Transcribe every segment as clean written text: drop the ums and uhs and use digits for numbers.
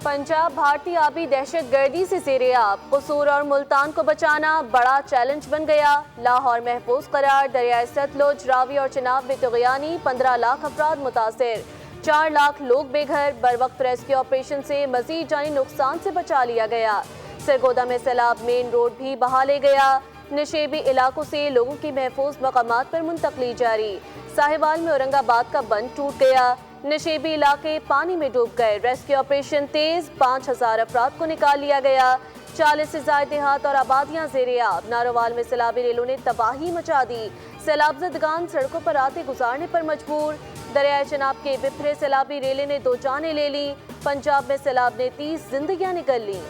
पंजाब भारतीय आबी दहशतगर्दी से ज़ेर-ए-आब, कसूर और मुल्तान को बचाना बड़ा चैलेंज बन गया। लाहौर महफूज करार, दरियाए सतलुज, रावी और चिनाब में तुग़यानी, 15 लाख अफराद मुतासिर, 4 लाख लोग बेघर। बर वक्त रेस्क्यू ऑपरेशन से मजीद जानी नुकसान से बचा लिया गया। सरगोदा में सैलाब मेन रोड भी बहा ले गया। नशेबी इलाकों से लोगों की महफूज मकामात पर मुंतकली जारी। साहिवाल में औरंगाबाद का बंद टूट गया। नशेबी इलाके पानी में डूब गए। रेस्क्यू ऑपरेशन तेज, 5000 अफराद को निकाल लिया गया। 40 से ज्यादा देहात और आबादियां ज़ेर-ए-आब। नारोवाल में सैलाबी रेलों ने तबाही मचा दी। सैलाबजदगान सड़कों पर रातें गुजारने पर मजबूर। दरियाए चिनाब के बिफरे सैलाबी रेले ने 2 जानें ले ली। पंजाब में सैलाब ने 30 जिंदगियां निकल ली।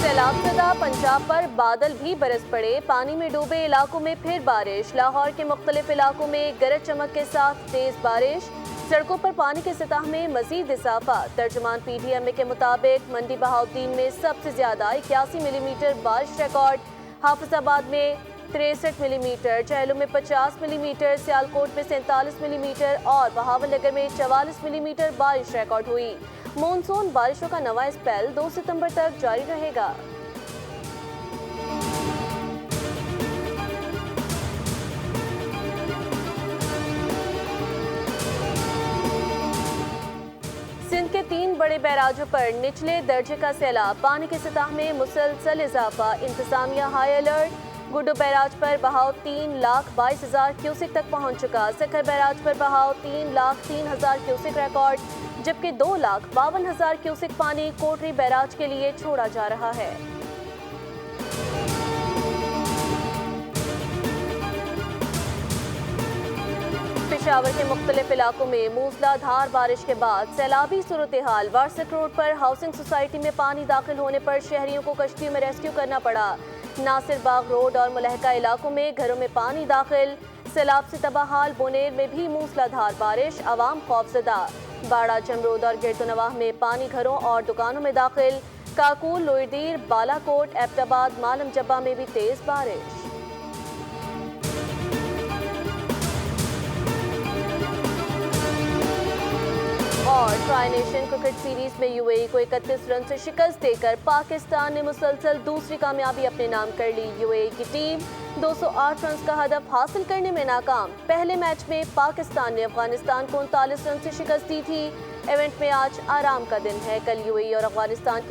सैलाबज़दा पंजाब पर बादल भी बरस पड़े। पानी में डूबे इलाकों में फिर बारिश। लाहौर के मुख्तलिफ इलाकों में गरज चमक के साथ तेज बारिश। सड़कों पर पानी की सतह में मजीद इजाफा। तर्जुमान PTMA के मुताबिक मंडी बहाउद्दीन में सबसे ज्यादा 81 मिलीमीटर बारिश रिकॉर्ड। हाफिजाबाद में 63 मिलीमीटर, चहलू में 50 मिलीमीटर, सियालकोट में 47 मिलीमीटर और बहावलनगर में 44 मिलीमीटर बारिश रिकॉर्ड हुई। मानसून बारिशों का नवा स्पेल 2 सितंबर तक जारी रहेगा। सिंध के 3 बड़े बैराजों पर निचले दर्जे का सैलाब। पानी की सतह में मुसलसल इजाफा। इंतजामिया हाई अलर्ट। गुड्डू बैराज पर बहाव 3,22,000 क्यूसिक तक पहुंच चुका। सखर बैराज पर बहाव 3,03,000 क्यूसिक रिकॉर्ड, जबकि 2,52,000 क्यूसिक पानी कोटरी बैराज के लिए छोड़ा जा रहा है। पेशावर के मुख्तलिफ इलाकों में मूसलाधार बारिश के बाद सैलाबी सूरत हाल। वार्सक रोड पर हाउसिंग सोसाइटी में पानी दाखिल होने पर शहरियों को कश्तियों में रेस्क्यू करना पड़ा। नासिर बाग रोड और मुलहका इलाकों में घरों में पानी दाखिल। सैलाब से तबाहाल बोनेर में भी मूसलाधार बारिश, अवाम खौफजदा। बाड़ा, जमरूद और गिरतुनवाह में पानी घरों और दुकानों में दाखिल। काकूल, लोईदीर, बालाकोट, एबटाबाद, मालम जब्बा में भी तेज बारिश। और ट्राई नेशन क्रिकेट सीरीज में UAE को 31 रन से शिकस्त देकर पाकिस्तान ने मुसलसल दूसरी कामयाबी अपने नाम कर ली। UAE की टीम 208 रन का हदफ हासिल करने में नाकाम। पहले मैच में पाकिस्तान ने अफगानिस्तान को 39 रन से शिकस्त दी थी। इवेंट में आज आराम का दिन है। कल UAE और अफगानिस्तान की